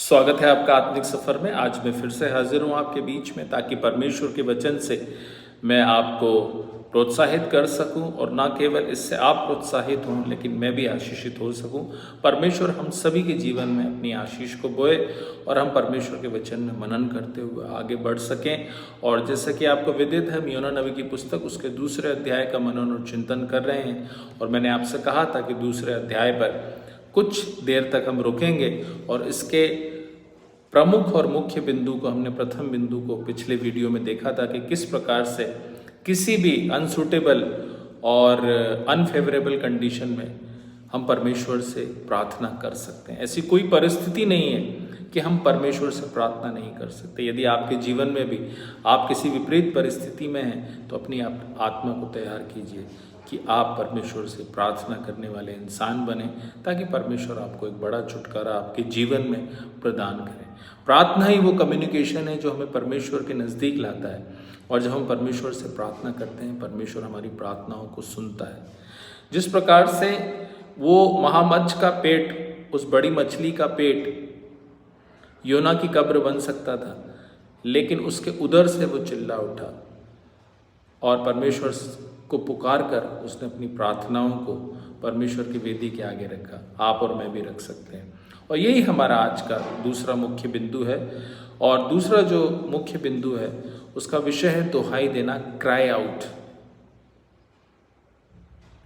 स्वागत है आपका आत्मिक सफर में। आज मैं फिर से हाजिर हूँ आपके बीच में, ताकि परमेश्वर के वचन से मैं आपको प्रोत्साहित कर सकूं, और ना केवल इससे आप प्रोत्साहित हों लेकिन मैं भी आशीषित हो सकूं। परमेश्वर हम सभी के जीवन में अपनी आशीष को बोए और हम परमेश्वर के वचन में मनन करते हुए आगे बढ़ सकें। और जैसे कि आपको विदित है, हम योना नबी की पुस्तक उसके दूसरे अध्याय का मनन और चिंतन कर रहे हैं, और मैंने आपसे कहा था कि दूसरे अध्याय पर कुछ देर तक हम रुकेंगे, और इसके प्रमुख और मुख्य बिंदु को, हमने प्रथम बिंदु को पिछले वीडियो में देखा था कि किस प्रकार से किसी भी अनसूटेबल और अनफेवरेबल कंडीशन में हम परमेश्वर से प्रार्थना कर सकते हैं। ऐसी कोई परिस्थिति नहीं है कि हम परमेश्वर से प्रार्थना नहीं कर सकते। यदि आपके जीवन में भी आप किसी विपरीत परिस्थिति में हैं, तो अपनी आत्मा को तैयार कीजिए कि आप परमेश्वर से प्रार्थना करने वाले इंसान बने, ताकि परमेश्वर आपको एक बड़ा छुटकारा आपके जीवन में प्रदान करें। प्रार्थना ही वो कम्युनिकेशन है जो हमें परमेश्वर के नज़दीक लाता है, और जब हम परमेश्वर से प्रार्थना करते हैं, परमेश्वर हमारी प्रार्थनाओं को सुनता है। जिस प्रकार से वो महामच्छ का पेट, उस बड़ी मछली का पेट योना की कब्र बन सकता था, लेकिन उसके उदर से वो चिल्ला उठा और परमेश्वर को पुकार कर उसने अपनी प्रार्थनाओं को परमेश्वर की वेदी के आगे रखा। आप और मैं भी रख सकते हैं। और यही हमारा आज का दूसरा मुख्य बिंदु है। और दूसरा जो मुख्य बिंदु है उसका विषय है दुहाई देना, क्राई आउट।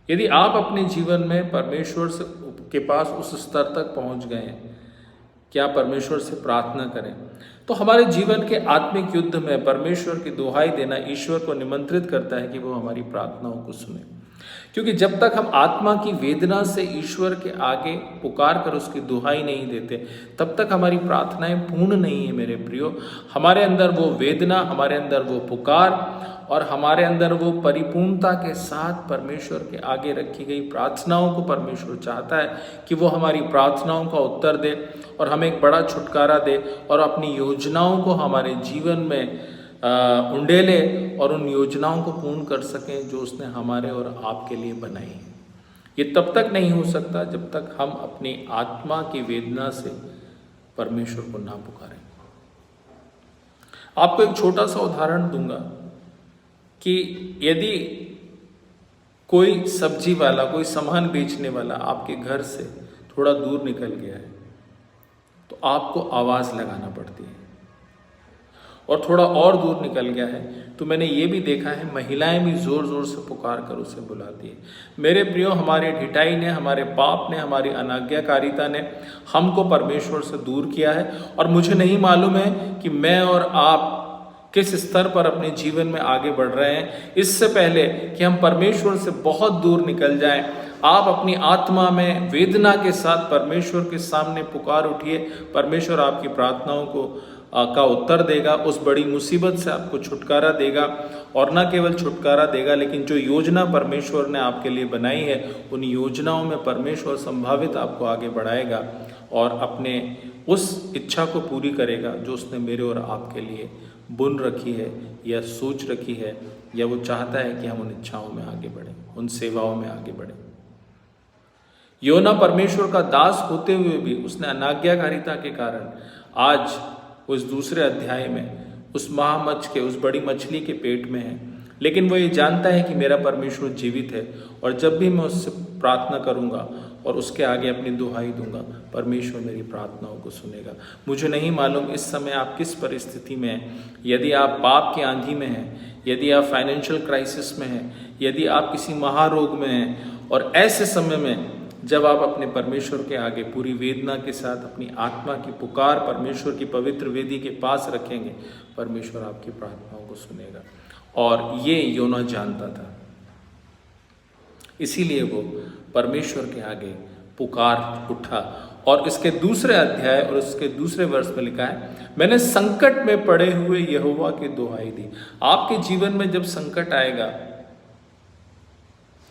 यदि आप अपने जीवन में परमेश्वर से के पास उस स्तर तक पहुंच गए हैं कि आप परमेश्वर से प्रार्थना करें, तो हमारे जीवन के आत्मिक युद्ध में परमेश्वर की दुहाई देना ईश्वर को निमंत्रित करता है कि वो हमारी प्रार्थनाओं को सुने। क्योंकि जब तक हम आत्मा की वेदना से ईश्वर के आगे पुकार कर उसकी दुहाई नहीं देते, तब तक हमारी प्रार्थनाएं पूर्ण नहीं है मेरे प्रियो। हमारे अंदर वो वेदना, हमारे अंदर वो पुकार और हमारे अंदर वो परिपूर्णता के साथ परमेश्वर के आगे रखी गई प्रार्थनाओं को परमेश्वर चाहता है कि वो हमारी प्रार्थनाओं का उत्तर दे और हमें एक बड़ा छुटकारा दे, और अपनी योजनाओं को हमारे जीवन में उंडेले और उन योजनाओं को पूर्ण कर सकें जो उसने हमारे और आपके लिए बनाई है। ये तब तक नहीं हो सकता जब तक हम अपनी आत्मा की वेदना से परमेश्वर को ना पुकारें। आपको एक छोटा सा उदाहरण दूंगा कि यदि कोई सब्जी वाला, कोई सामान बेचने वाला आपके घर से थोड़ा दूर निकल गया है, तो आपको आवाज़ लगाना पड़ती है। और थोड़ा और दूर निकल गया है तो मैंने ये भी देखा है, महिलाएं भी ज़ोर ज़ोर से पुकार कर उसे बुलाती है। मेरे प्रियो, हमारे ढिठाई ने, हमारे पाप ने, हमारी अनाज्ञाकारिता ने हमको परमेश्वर से दूर किया है। और मुझे नहीं मालूम है कि मैं और आप किस स्तर पर अपने जीवन में आगे बढ़ रहे हैं। इससे पहले कि हम परमेश्वर से बहुत दूर निकल जाएं, आप अपनी आत्मा में वेदना के साथ परमेश्वर के सामने पुकार उठिए। परमेश्वर आपकी प्रार्थनाओं को का उत्तर देगा, उस बड़ी मुसीबत से आपको छुटकारा देगा। और न केवल छुटकारा देगा, लेकिन जो योजना परमेश्वर ने आपके लिए बनाई है, उन योजनाओं में परमेश्वर संभावित आपको आगे बढ़ाएगा और अपने उस इच्छा को पूरी करेगा जो उसने मेरे और आपके लिए बुन रखी है या सोच रखी है, या वो चाहता है कि हम उन इच्छाओं में आगे बढ़ें, उन सेवाओं में आगे बढ़ें। योना परमेश्वर का दास होते हुए भी उसने अनाज्ञाकारिता के कारण आज उस दूसरे अध्याय में उस महामच्छ के, उस बड़ी मछली के पेट में है। लेकिन वो ये जानता है कि मेरा परमेश्वर जीवित है, और जब भी मैं उससे प्रार्थना करूंगा और उसके आगे अपनी दुहाई दूंगा, परमेश्वर मेरी प्रार्थनाओं को सुनेगा। मुझे नहीं मालूम इस समय आप किस परिस्थिति में हैं। यदि आप पाप की आंधी में हैं, यदि आप फाइनेंशियल क्राइसिस में हैं, यदि आप किसी महारोग में हैं, और ऐसे समय में जब आप अपने परमेश्वर के आगे पूरी वेदना के साथ अपनी आत्मा की पुकार परमेश्वर की पवित्र वेदी के पास रखेंगे, परमेश्वर आपकी प्रार्थनाओं को सुनेगा। और ये योना जानता था, इसीलिए वो परमेश्वर के आगे पुकार उठा। और इसके दूसरे अध्याय और इसके दूसरे वर्ष में लिखा है, मैंने संकट में पड़े हुए यहोवा की दुहाई दी। आपके जीवन में जब संकट आएगा,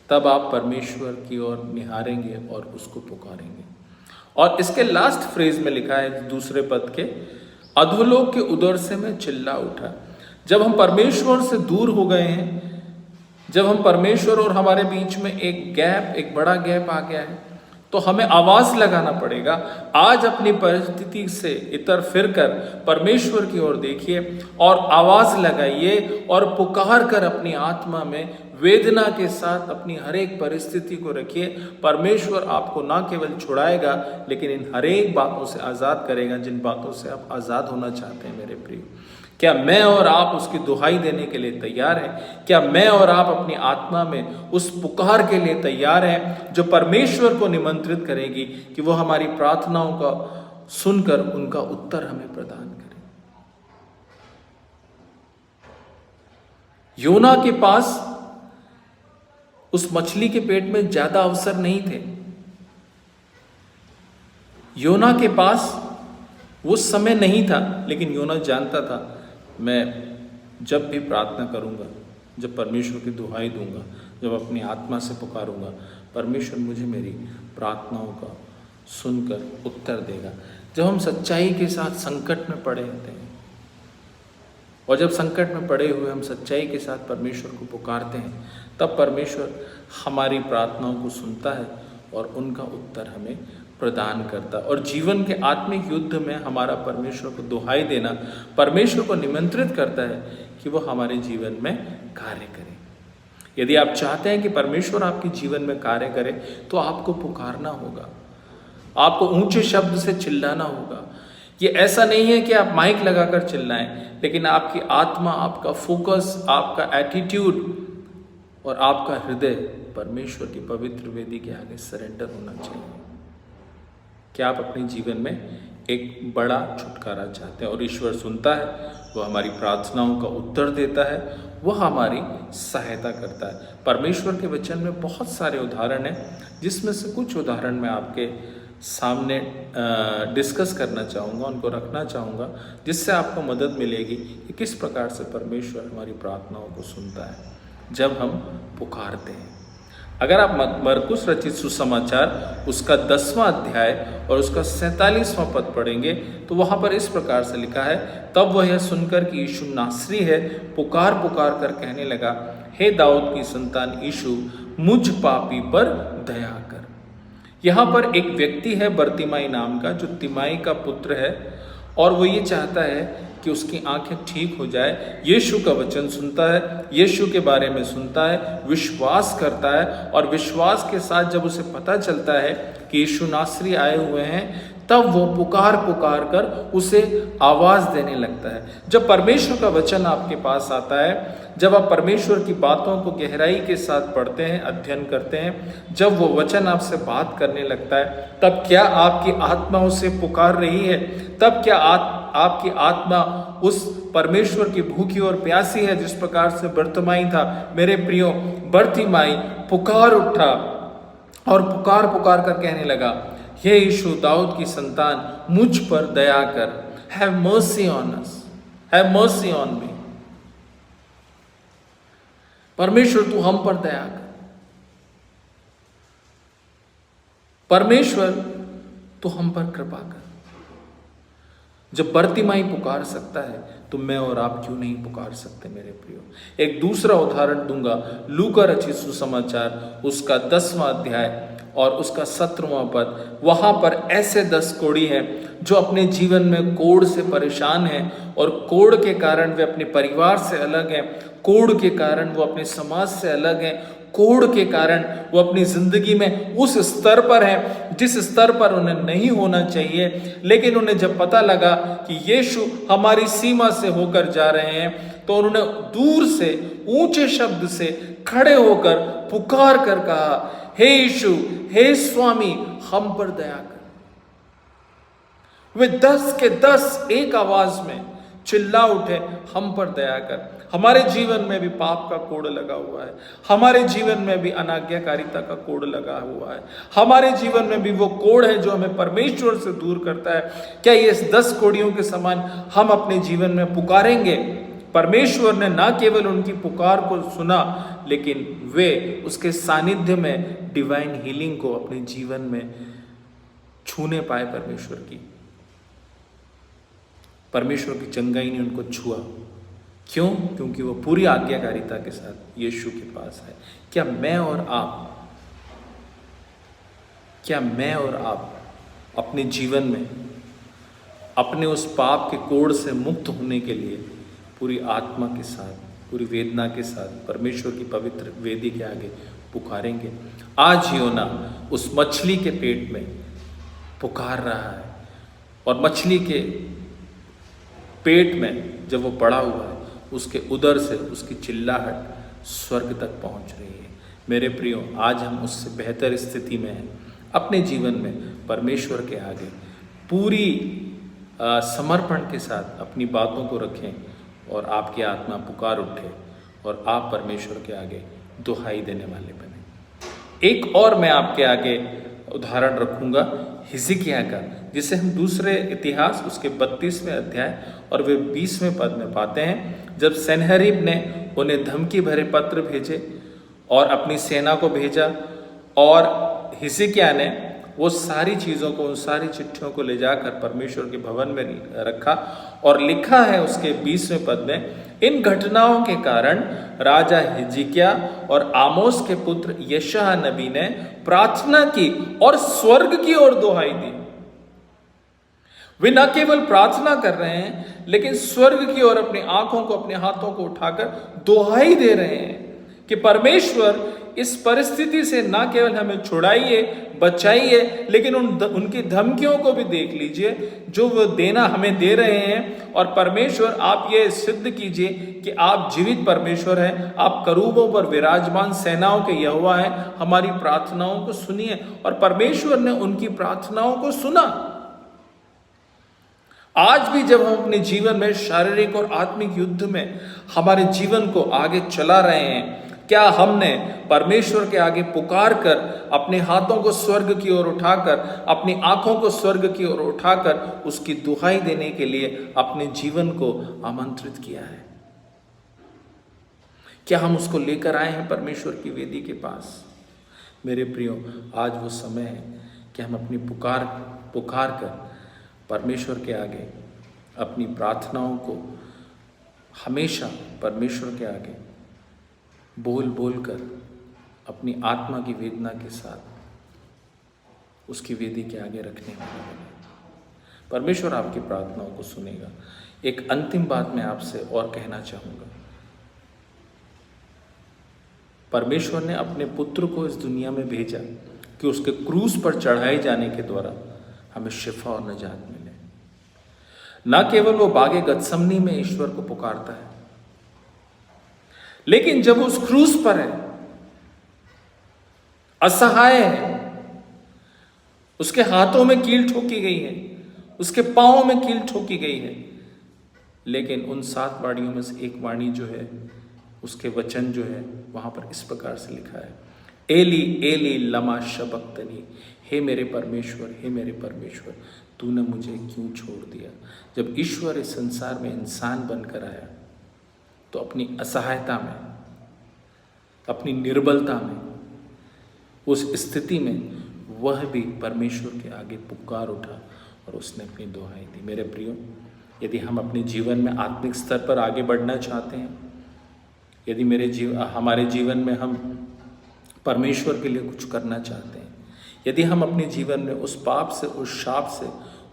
तब आप परमेश्वर की ओर निहारेंगे और उसको पुकारेंगे। और इसके लास्ट फ्रेज में लिखा है दूसरे पद के, अधोलोक के उदर से मैं चिल्ला उठा। जब हम परमेश्वर से दूर हो गए हैं, जब हम परमेश्वर और हमारे बीच में एक गैप, एक बड़ा गैप आ गया है, तो हमें आवाज लगाना पड़ेगा। आज अपनी परिस्थिति से इतर फिरकर परमेश्वर की ओर देखिए और आवाज लगाइए और पुकार कर अपनी आत्मा में वेदना के साथ अपनी हर एक परिस्थिति को रखिए। परमेश्वर आपको ना केवल छुड़ाएगा लेकिन इन हर एक बातों से आजाद करेगा जिन बातों से आप आजाद होना चाहते हैं। मेरे प्रिय, क्या मैं और आप उसकी दुहाई देने के लिए तैयार हैं? क्या मैं और आप अपनी आत्मा में उस पुकार के लिए तैयार हैं जो परमेश्वर को निमंत्रित करेगी कि वो हमारी प्रार्थनाओं का सुनकर उनका उत्तर हमें प्रदान करे? योना के पास उस मछली के पेट में ज्यादा अवसर नहीं थे। योना के पास वो समय नहीं था, लेकिन योना जानता था मैं जब भी प्रार्थना करूंगा, जब परमेश्वर की दुहाई दूंगा, जब अपनी आत्मा से पुकारूंगा, परमेश्वर मुझे मेरी प्रार्थनाओं का सुनकर उत्तर देगा। जब हम सच्चाई के साथ संकट में पड़े होते हैं और जब संकट में पड़े हुए हम सच्चाई के साथ परमेश्वर को पुकारते हैं, तब परमेश्वर हमारी प्रार्थनाओं को सुनता है और उनका उत्तर हमें प्रदान करता। और जीवन के आत्मिक युद्ध में हमारा परमेश्वर को दुहाई देना परमेश्वर को निमंत्रित करता है कि वो हमारे जीवन में कार्य करे। यदि आप चाहते हैं कि परमेश्वर आपके जीवन में कार्य करे तो आपको पुकारना होगा, आपको ऊंचे शब्द से चिल्लाना होगा। ये ऐसा नहीं है कि आप माइक लगाकर चिल्लाएं, लेकिन आपकी आत्मा, आपका फोकस, आपका एटीट्यूड और आपका हृदय परमेश्वर की पवित्र वेदी के आगे सरेंडर होना चाहिए। क्या आप अपने जीवन में एक बड़ा छुटकारा चाहते हैं? और ईश्वर सुनता है, वह हमारी प्रार्थनाओं का उत्तर देता है, वह हमारी सहायता करता है। परमेश्वर के वचन में बहुत सारे उदाहरण हैं, जिसमें से कुछ उदाहरण मैं आपके सामने डिस्कस करना चाहूँगा, उनको रखना चाहूँगा, जिससे आपको मदद मिलेगी कि किस प्रकार से परमेश्वर हमारी प्रार्थनाओं को सुनता है जब हम पुकारते हैं। अगर आप मरकुस रचित सुसमाचार उसका 10वां अध्याय और उसका 47वां पद पढ़ेंगे तो वहाँ पर इस प्रकार से लिखा है, तब वह यह सुनकर कि यीशु नासरी है, पुकार पुकार कर कहने लगा, हे दाऊद की संतान यीशु, मुझ पापी पर दया कर। यहाँ पर एक व्यक्ति है बर्तिमाई नाम का, जो तिमाई का पुत्र है और वो ये चाहता है कि उसकी आंखें ठीक हो जाए। यीशु का वचन सुनता है, यीशु के बारे में सुनता है, विश्वास करता है और विश्वास के साथ जब उसे पता चलता है कि यीशु नासरी आए हुए हैं, तब वो पुकार पुकार कर उसे आवाज देने लगता है। जब परमेश्वर का वचन आपके पास आता है, जब आप परमेश्वर की बातों को गहराई के साथ पढ़ते हैं, अध्ययन करते हैं, जब वो वचन आपसे बात करने लगता है, तब क्या आपकी आत्मा उसे पुकार रही है? तब क्या आपकी आत्मा उस परमेश्वर की भूखी और प्यासी है जिस प्रकार से बर्तिमाई था? मेरे प्रियो, बर्तिमाई पुकार उठा और पुकार पुकार कर कहने लगा, हे यीशु दाऊद की संतान, मुझ पर दया कर, have mercy on us, have mercy on me. परमेश्वर तू हम पर दया कर। परमेश्वर तू हम पर कृपा कर। जब बर्तिमाई पुकार सकता है तो मैं और आप क्यों नहीं पुकार सकते? मेरे प्रियो, एक दूसरा उदाहरण दूंगा, लूका रचित सुसमाचार उसका 10वां अध्याय और उसका 17वां पद। वहां पर ऐसे 10 कोढ़ी हैं जो अपने जीवन में कोढ़ से परेशान हैं और कोढ़ के कारण वे अपने परिवार से अलग हैं, कोढ़ के कारण वो अपने समाज से अलग हैं, कोढ़ के कारण वो अपनी जिंदगी में उस स्तर पर हैं जिस स्तर पर उन्हें नहीं होना चाहिए। लेकिन उन्हें जब पता लगा कि यीशु हमारी सीमा से होकर जा रहे हैं, तो उन्होंने दूर से ऊंचे शब्द से खड़े होकर पुकार कर कहा, हे यीशु, हे स्वामी, हम पर दया कर। वे 10 के 10 एक आवाज में चिल्ला उठे, हम पर दया कर। हमारे जीवन में भी पाप का कोढ़ लगा हुआ है, हमारे जीवन में भी अनाज्ञाकारिता का कोढ़ लगा हुआ है, हमारे जीवन में भी वो कोढ़ है जो हमें परमेश्वर से दूर करता है। क्या ये 10 कोढ़ियों के समान हम अपने जीवन में पुकारेंगे? परमेश्वर ने ना केवल उनकी पुकार को सुना, लेकिन वे उसके सानिध्य में डिवाइन हीलिंग को अपने जीवन में छूने पाए। परमेश्वर की चंगाई ने उनको छुआ। क्यों? क्योंकि वो पूरी आज्ञाकारिता के साथ यीशु के पास है। क्या मैं और आप क्या मैं और आप अपने जीवन में अपने उस पाप के कोड़ से मुक्त होने के लिए पूरी आत्मा के साथ, पूरी वेदना के साथ परमेश्वर की पवित्र वेदी के आगे पुकारेंगे? आज योना उस मछली के पेट में पुकार रहा है और मछली के पेट में जब वो पड़ा हुआ है, उसके उदर से उसकी चिल्लाहट स्वर्ग तक पहुंच रही है। मेरे प्रियो, आज हम उससे बेहतर स्थिति में हैं। अपने जीवन में परमेश्वर के आगे पूरी समर्पण के साथ अपनी बातों को रखें और आपकी आत्मा पुकार उठे और आप परमेश्वर के आगे दुहाई देने वाले बने। एक और मैं आपके आगे उदाहरण रखूंगा हिजकिय्याह का, जिसे हम दूसरे इतिहास उसके 32वें अध्याय और वे 20वें पद में पाते हैं। जब सन्हेरीब ने उन्हें धमकी भरे पत्र भेजे और अपनी सेना को भेजा और हिजकिय्याह ने वो सारी चीज़ों को, उन सारी चिट्ठियों को ले जाकर परमेश्वर के भवन में रखा और लिखा है उसके 20वें पद में, इन घटनाओं के कारण राजा हिजकिय्याह और आमोस के पुत्र यशायाह नबी ने प्रार्थना की और स्वर्ग की ओर दुहाई दी। वे न केवल प्रार्थना कर रहे हैं लेकिन स्वर्ग की ओर अपनी आंखों को, अपने हाथों को उठाकर दुहाई दे रहे हैं कि परमेश्वर इस परिस्थिति से न केवल हमें छुड़ाइए, बचाइए, लेकिन उनकी धमकियों को भी देख लीजिए जो वो देना हमें दे रहे हैं। और परमेश्वर, आप ये सिद्ध कीजिए कि आप जीवित परमेश्वर हैं, आप करूबों पर विराजमान सेनाओं के यहोवा हैं। हमारी प्रार्थनाओं को सुनिए। और परमेश्वर ने उनकी प्रार्थनाओं को सुना। आज भी जब हम अपने जीवन में शारीरिक और आत्मिक युद्ध में हमारे जीवन को आगे चला रहे हैं, क्या हमने परमेश्वर के आगे पुकार कर, अपने हाथों को स्वर्ग की ओर उठाकर, अपनी आंखों को स्वर्ग की ओर उठाकर उसकी दुहाई देने के लिए अपने जीवन को आमंत्रित किया है? क्या हम उसको लेकर आए हैं परमेश्वर की वेदी के पास? मेरे प्रियो, आज वो समय है कि हम अपनी पुकार कर परमेश्वर के आगे अपनी प्रार्थनाओं को हमेशा परमेश्वर के आगे बोल कर अपनी आत्मा की वेदना के साथ उसकी वेदी के आगे रखने वाले बने। परमेश्वर आपकी प्रार्थनाओं को सुनेगा। एक अंतिम बात मैं आपसे और कहना चाहूँगा। परमेश्वर ने अपने पुत्र को इस दुनिया में भेजा कि उसके क्रूस पर चढ़ाए जाने के द्वारा हमें शिफा और निजात मिले। न केवल वो बागे गतसमनी में ईश्वर को पुकारता है, लेकिन जब उस क्रूस पर है, असहाय है, उसके हाथों में कील ठोकी गई है, उसके पांवों में कील ठोकी गई है, लेकिन उन 7 वाणियों में से एक वाणी जो है, उसके वचन जो है, वहां पर इस प्रकार से लिखा है, एली एली लमा शबक्तनी, हे मेरे परमेश्वर, हे मेरे परमेश्वर, तूने मुझे क्यों छोड़ दिया। जब ईश्वर इस संसार में इंसान बनकर आया तो अपनी असहायता में, अपनी निर्बलता में, उस स्थिति में वह भी परमेश्वर के आगे पुकार उठा और उसने अपनी दुहाई दी। मेरे प्रियो, यदि हम अपने जीवन में आत्मिक स्तर पर आगे बढ़ना चाहते हैं, यदि हमारे जीवन में हम परमेश्वर के लिए कुछ करना चाहते हैं, यदि हम अपने जीवन में उस पाप से, उस शाप से,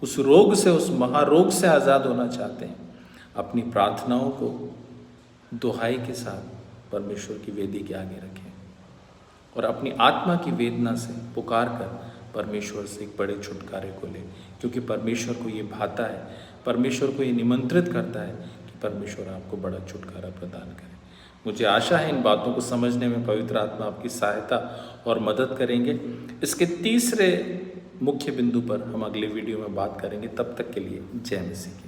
उस रोग से, उस महारोग से आज़ाद होना चाहते हैं, अपनी प्रार्थनाओं को दुहाई के साथ परमेश्वर की वेदी के आगे रखें और अपनी आत्मा की वेदना से पुकार कर परमेश्वर से एक बड़े छुटकारे को लें, क्योंकि परमेश्वर को ये भाता है, परमेश्वर को ये निमंत्रित करता है कि परमेश्वर आपको बड़ा छुटकारा प्रदान करे। मुझे आशा है इन बातों को समझने में पवित्र आत्मा आपकी सहायता और मदद करेंगे। इसके तीसरे मुख्य बिंदु पर हम अगले वीडियो में बात करेंगे। तब तक के लिए जय मसीह की।